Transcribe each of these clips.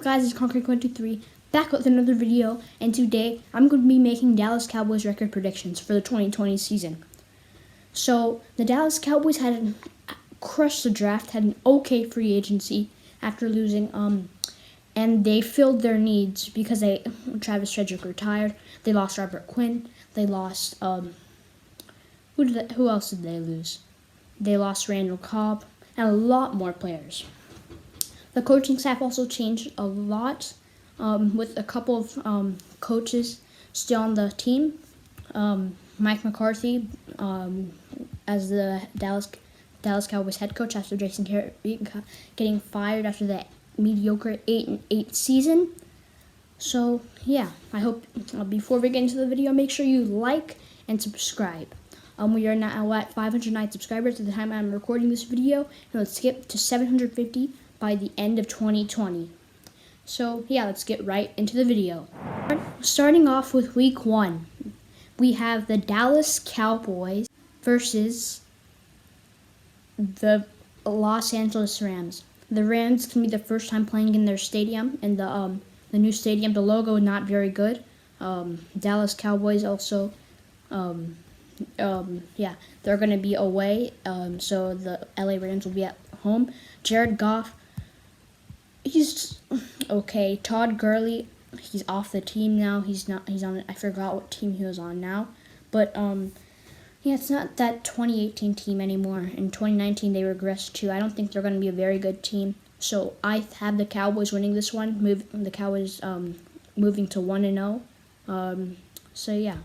Guys, it's Concrete123 back with another video, and today I'm going to be making Dallas Cowboys record predictions for the 2020 season. So the Dallas Cowboys had crushed the draft, had an okay free agency after losing, and they filled their needs because Travis Frederick retired. They lost Robert Quinn. They lost who else did they lose? They lost Randall Cobb and a lot more players. The coaching staff also changed a lot, with a couple of coaches still on the team. Mike McCarthy as the Dallas Cowboys head coach after Jason Garrett getting fired after that mediocre 8-8 season. So yeah, I hope before we get into the video, make sure you like and subscribe. We are now at 509 subscribers at the time I'm recording this video, and let's get to 750 by the end of 2020. So yeah, let's get right into the video. Starting off with week 1, we have the Dallas Cowboys versus the Los Angeles Rams. The Rams can be the first time playing in their stadium, and the new stadium, the logo is not very good. Dallas Cowboys also, they're going to be away, so the LA Rams will be at home. Jared Goff, he's okay. Todd Gurley, he's off the team now. He's on, I forgot what team he was on now. But, it's not that 2018 team anymore. In 2019, they regressed too. I don't think they're going to be a very good team. So I have the Cowboys winning this one. The Cowboys moving to 1-0. So yeah,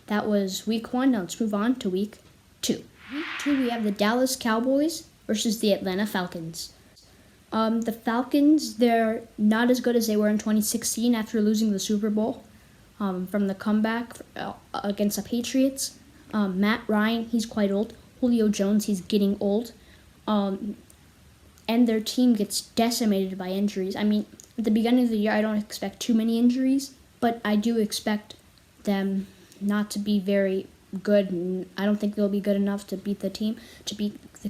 that was week 1. Now let's move on to week 2. Week 2, we have the Dallas Cowboys versus the Atlanta Falcons. The Falcons, they're not as good as they were in 2016 after losing the Super Bowl from the comeback against the Patriots. Matt Ryan, he's quite old. Julio Jones, he's getting old. And their team gets decimated by injuries. I mean, at the beginning of the year, I don't expect too many injuries, but I do expect them not to be very good. And I don't think they'll be good enough to beat the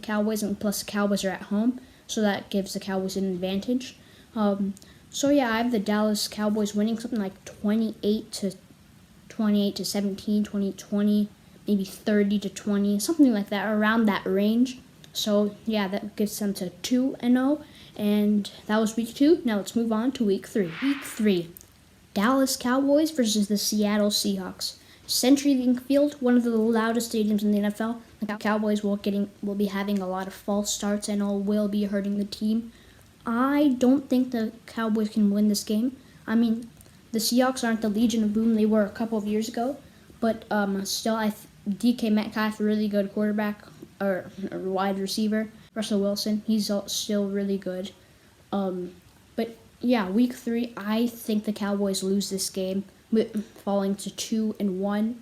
Cowboys, and plus the Cowboys are at home. So that gives the Cowboys an advantage. So yeah, I have the Dallas Cowboys winning something like 28 to 17, 20, maybe 30 to 20, something like that, around that range. So yeah, that gives them to 2-0, and that was week 2. Now let's move on to week 3. Week 3, Dallas Cowboys versus the Seattle Seahawks. CenturyLink Field, one of the loudest stadiums in the NFL. The Cowboys will be having a lot of false starts and all will be hurting the team. I don't think the Cowboys can win this game. I mean, the Seahawks aren't the Legion of Boom they were a couple of years ago, but still, DK Metcalf, a really good quarterback or wide receiver. Russell Wilson, he's still really good. But yeah, week 3, I think the Cowboys lose this game, falling to 2-1.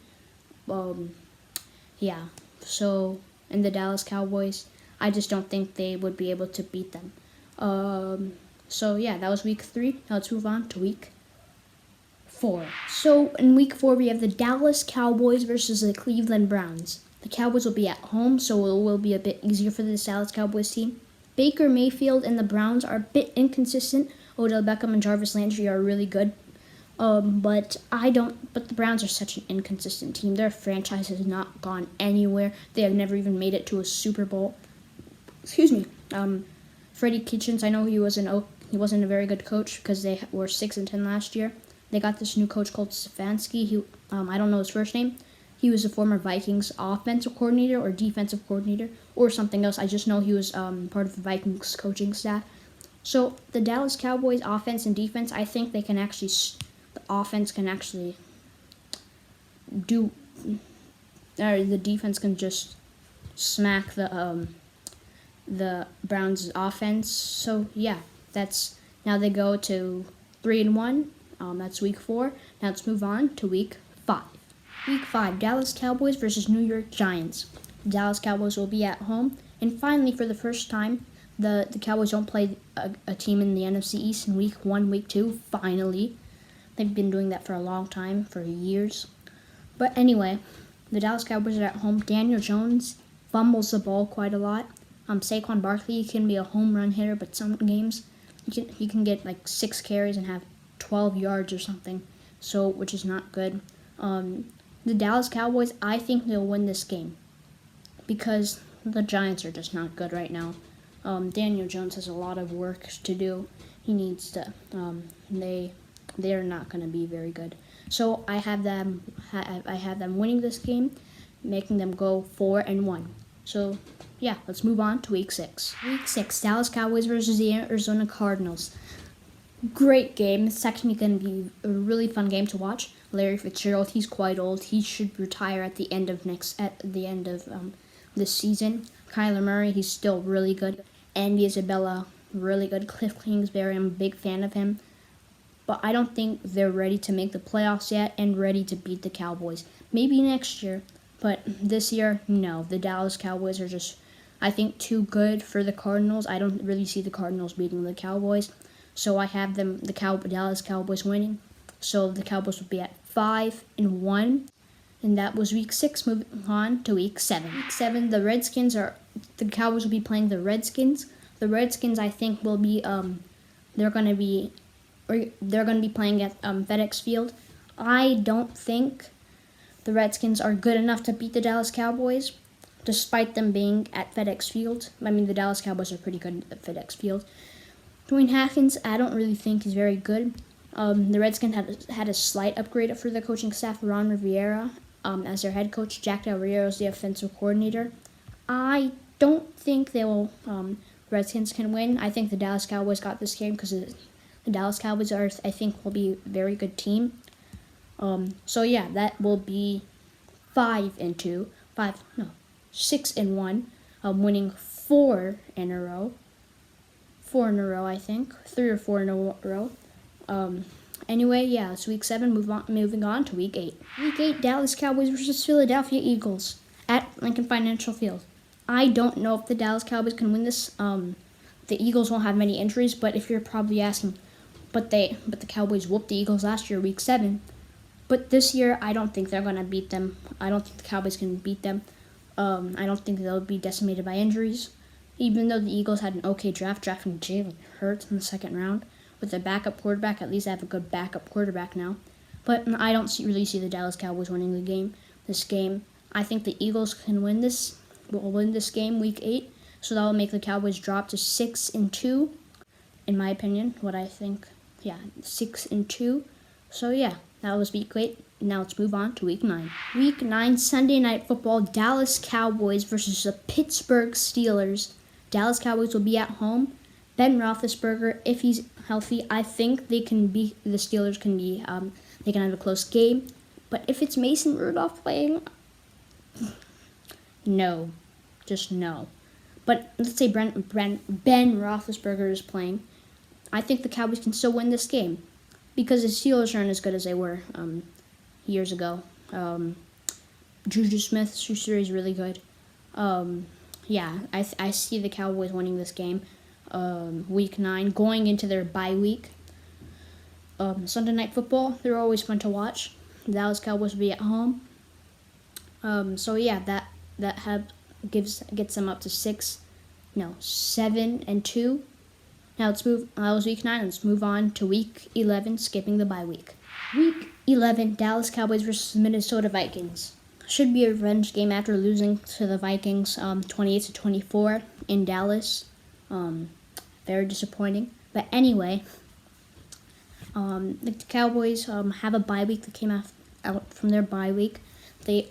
So, and the Dallas Cowboys, I just don't think they would be able to beat them. So yeah, that was week 3. Now let's move on to week 4. So in week 4, we have the Dallas Cowboys versus the Cleveland Browns. The Cowboys will be at home, so it will be a bit easier for the Dallas Cowboys team. Baker Mayfield and the Browns are a bit inconsistent. Odell Beckham and Jarvis Landry are really good. But the Browns are such an inconsistent team. Their franchise has not gone anywhere. They have never even made it to a Super Bowl. Excuse me. Freddie Kitchens, I know he wasn't a very good coach because they were 6-10 last year. They got this new coach called Stefanski. I don't know his first name. He was a former Vikings offensive coordinator or defensive coordinator or something else. I just know he was part of the Vikings coaching staff. So the Dallas Cowboys offense and defense, I think the offense can actually the defense can just smack the Browns' offense. So yeah, now they go to 3-1. That's week 4. Now let's move on to week 5. Week 5, Dallas Cowboys versus New York Giants. The Dallas Cowboys will be at home, and finally, for the first time, the Cowboys don't play a team in the NFC East in week 1, week 2. Finally, they've been doing that for a long time, for years. But anyway, the Dallas Cowboys are at home. Daniel Jones fumbles the ball quite a lot. Saquon Barkley can be a home run hitter, but some games he can get like 6 carries and have 12 yards or something. So, which is not good. The Dallas Cowboys, I think they'll win this game because the Giants are just not good right now. Daniel Jones has a lot of work to do. He needs to. They're not going to be very good. So I have them. I have them winning this game, making them go 4-1. So yeah, let's move on to Week 6. Week 6, Dallas Cowboys versus the Arizona Cardinals. Great game. It's actually going to be a really fun game to watch. Larry Fitzgerald, he's quite old. He should retire at the end of this season. Kyler Murray, he's still really good. Andy Isabella, really good. Cliff Kingsbury, I'm a big fan of him. But I don't think they're ready to make the playoffs yet and ready to beat the Cowboys. Maybe next year, but this year, no. The Dallas Cowboys are just, I think, too good for the Cardinals. I don't really see the Cardinals beating the Cowboys. So I have them, the Dallas Cowboys winning. So the Cowboys will be at 5-1. And that was Week 6. Moving on to Week 7. Week 7, the Cowboys will be playing the Redskins. The Redskins, I think, will be, they're going to be playing at FedEx Field. I don't think the Redskins are good enough to beat the Dallas Cowboys, despite them being at FedEx Field. I mean, the Dallas Cowboys are pretty good at FedEx Field. Dwayne Haskins, I don't really think he's very good. The Redskins had a slight upgrade for the coaching staff. Ron Rivera as their head coach. Jack Del Rio is the offensive coordinator. I don't think Redskins can win. I think the Dallas Cowboys got this game because the Dallas Cowboys I think, will be a very good team. So yeah, that will be 6-1. Winning 4 in a row. 4 in a row, I think. 3 or 4 in a row. Anyway, yeah, it's Week 7. Moving on to Week 8. Week 8, Dallas Cowboys versus Philadelphia Eagles at Lincoln Financial Field. I don't know if the Dallas Cowboys can win this. The Eagles won't have many injuries, but if you're probably asking, but the Cowboys whooped the Eagles last year, Week 7. But this year, I don't think they're going to beat them. I don't think the Cowboys can beat them. I don't think they'll be decimated by injuries. Even though the Eagles had an okay draft, drafting Jalen Hurts in the second round. With their backup quarterback, at least they have a good backup quarterback now. But I don't really see the Dallas Cowboys winning this game. I think the Eagles will win this game, Week 8. So that will make the Cowboys drop to 6-2, in my opinion, what I think. Yeah, 6-2. So yeah, that was Week 8. Now let's move on to Week 9. Week 9, Sunday Night Football, Dallas Cowboys versus the Pittsburgh Steelers. Dallas Cowboys will be at home. Ben Roethlisberger, if he's healthy, I think the Steelers can be, they can have a close game. But if it's Mason Rudolph playing, no, just no. But let's say Ben Roethlisberger is playing. I think the Cowboys can still win this game because the Steelers aren't as good as they were years ago. Juju Smith-Schuster is really good. Yeah, I see the Cowboys winning this game. Week 9, going into their bye week. Sunday Night Football, they're always fun to watch. The Dallas Cowboys will be at home. So yeah, that gets them up to 7-2. Now let's move. That was Week 9. Let's move on to Week 11, skipping the bye week. Week 11, Dallas Cowboys versus Minnesota Vikings. Should be a revenge game after losing to the Vikings 28-24 in Dallas. Very disappointing. But anyway, the Cowboys have a bye week that came out from their bye week. They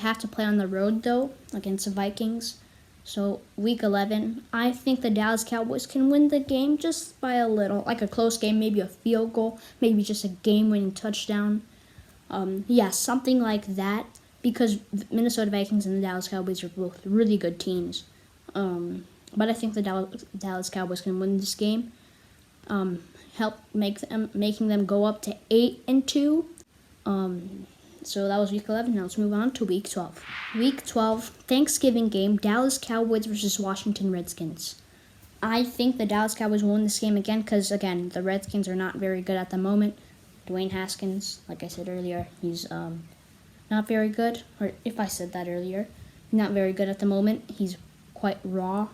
have to play on the road though against the Vikings. So Week 11, I think the Dallas Cowboys can win the game just by a little, like a close game, maybe a field goal, maybe just a game-winning touchdown. Yeah, something like that, because the Minnesota Vikings and the Dallas Cowboys are both really good teams. But I think the Dallas Cowboys can win this game. Making them go up to 8-2. So that was Week 11. Now let's move on to Week 12. Week 12, Thanksgiving game, Dallas Cowboys versus Washington Redskins. I think the Dallas Cowboys will win this game again because, again, the Redskins are not very good at the moment. Dwayne Haskins, like I said earlier, he's not very good. Or if I said that earlier, not very good at the moment. He's quite raw.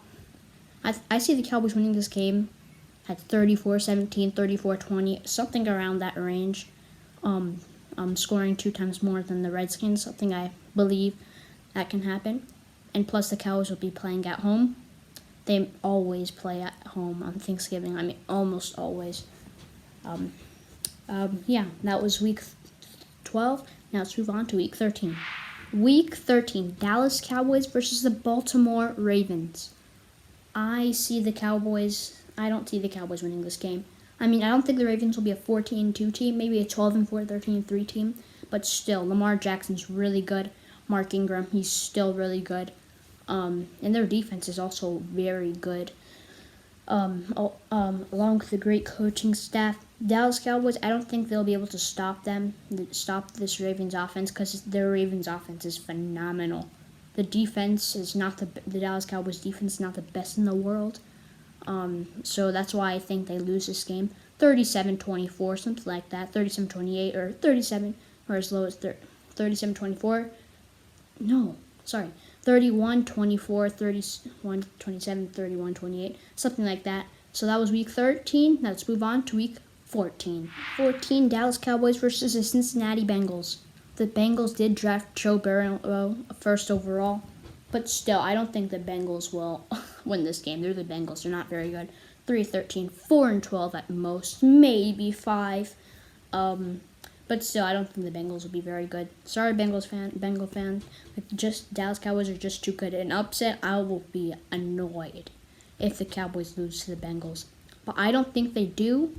I see the Cowboys winning this game had 34-17, 34-20, something around that range. Scoring 2 times more than the Redskins, something I believe that can happen. And plus the Cowboys will be playing at home. They always play at home on Thanksgiving. I mean, almost always. Yeah, that was week 12. Now let's move on to week 13. Week 13, Dallas Cowboys versus the Baltimore Ravens. I don't see the Cowboys winning this game. I mean, I don't think the Ravens will be a 14-2 team, maybe a 12-4, 13-3 team. But still, Lamar Jackson's really good. Mark Ingram, he's still really good. And their defense is also very good. Along with the great coaching staff, Dallas Cowboys, I don't think they'll be able to stop this Ravens offense, because their Ravens offense is phenomenal. The defense is not the Dallas Cowboys defense is not the best in the world. So that's why I think they lose this game. 37-24, something like that. 37-28 or 37, or as low as 37-24. No, sorry. 31-24, 31-27, 31-28, something like that. So that was week 13. Now let's move on to week 14. 14, Dallas Cowboys versus the Cincinnati Bengals. The Bengals did draft Joe Burrow first overall, but still, I don't think the Bengals will win this game. They're the Bengals. They're not very good. 3-13, 4-12 at most, maybe 5. But still, I don't think the Bengals will be very good. Sorry, Bengal fans. Just Dallas Cowboys are just too good. An upset, I will be annoyed if the Cowboys lose to the Bengals. But I don't think they do.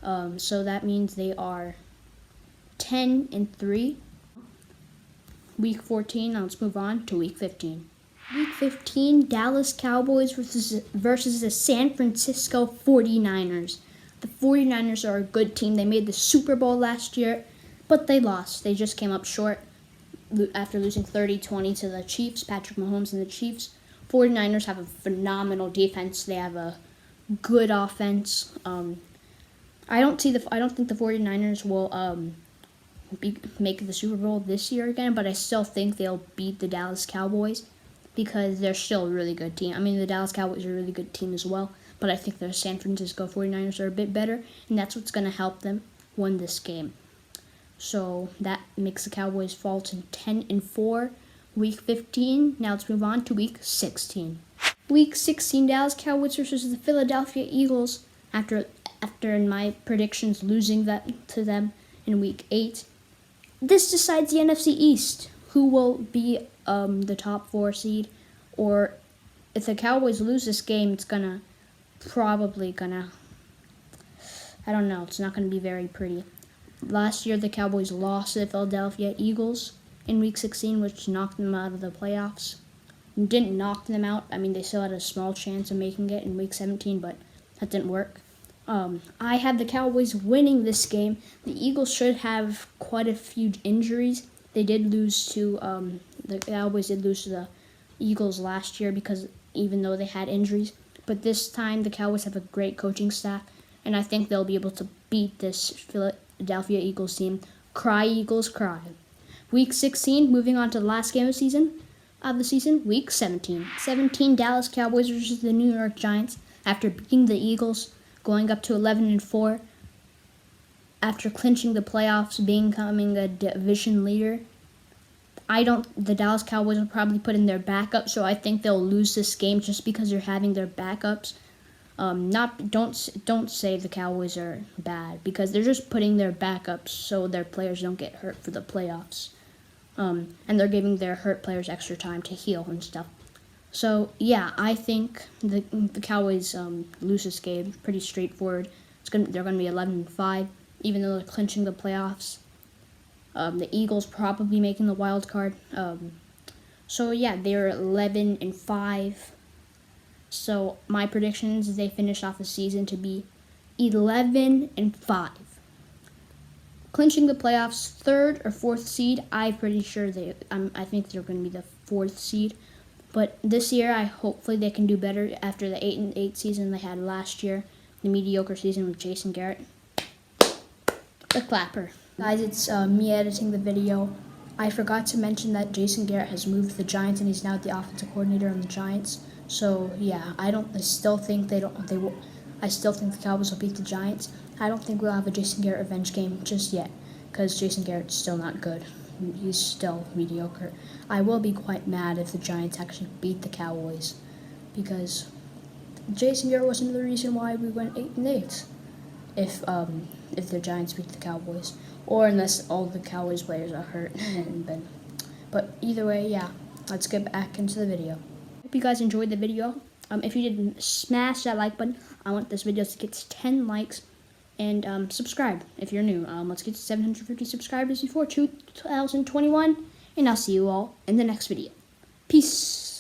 So that means they are 10-3. Week 14. Now let's move on to week 15. Week 15, Dallas Cowboys versus the San Francisco 49ers. The 49ers are a good team. They made the Super Bowl last year, but they lost. They just came up short after losing 30-20 to the Chiefs, Patrick Mahomes and the Chiefs. 49ers have a phenomenal defense. They have a good offense. I don't think the 49ers will make the Super Bowl this year again, but I still think they'll beat the Dallas Cowboys because they're still a really good team. I mean, the Dallas Cowboys are a really good team as well, but I think the San Francisco 49ers are a bit better, and that's what's going to help them win this game. So that makes the Cowboys fall to 10-4, week 15. Now let's move on to week 16. Week 16, Dallas Cowboys versus the Philadelphia Eagles. After in my predictions losing that to them in week 8, this decides the NFC East, who will be the top 4 seed, or if the Cowboys lose this game, it's probably gonna, I don't know, it's not gonna be very pretty. Last year, the Cowboys lost to the Philadelphia Eagles in week 16, which knocked them out of the playoffs. Didn't knock them out. I mean, they still had a small chance of making it in week 17, but that didn't work. I had the Cowboys winning this game. The Eagles should have quite a few injuries. They did lose to, the Cowboys did lose to the Eagles last year because even though they had injuries. But this time, the Cowboys have a great coaching staff, and I think they'll be able to beat this Philadelphia Eagles team. Cry, Eagles, cry. Week 16, moving on to the last game of the season, week 17. 17, Dallas Cowboys versus the New York Giants. After beating the Eagles, going up to 11-4, after clinching the playoffs, becoming a division leader. The Dallas Cowboys will probably put in their backup, so I think they'll lose this game just because they're having their backups. Don't say the Cowboys are bad, because they're just putting their backups so their players don't get hurt for the playoffs. And they're giving their hurt players extra time to heal and stuff. So yeah, I think the Cowboys lose this game pretty straightforward. They're gonna be 11-5, even though they're clinching the playoffs. The Eagles probably making the wild card. So yeah, they're 11-5. So my predictions is they finish off the season to be 11-5. Clinching the playoffs, 3rd or 4th seed. I'm pretty sure I think they're going to be the 4th seed. But this year, hopefully they can do better after the 8-8 season they had last year, the mediocre season with Jason Garrett. The clapper. Guys, it's me editing the video. I forgot to mention that Jason Garrett has moved to the Giants and he's now the offensive coordinator on the Giants. So yeah, I still think they I still think the Cowboys will beat the Giants. I don't think we'll have a Jason Garrett revenge game just yet, because Jason Garrett's still not good. He's still mediocre. I will be quite mad if the Giants actually beat the Cowboys, because Jason Garrett wasn't the reason why we went 8-8. If the Giants beat the Cowboys, or unless all the Cowboys players are hurt. But either way, yeah. Let's get back into the video. Hope you guys enjoyed the video. If you did, smash that like button. I want this video to get 10 likes. And subscribe if you're new. Let's get to 750 subscribers before 2021. And I'll see you all in the next video. Peace.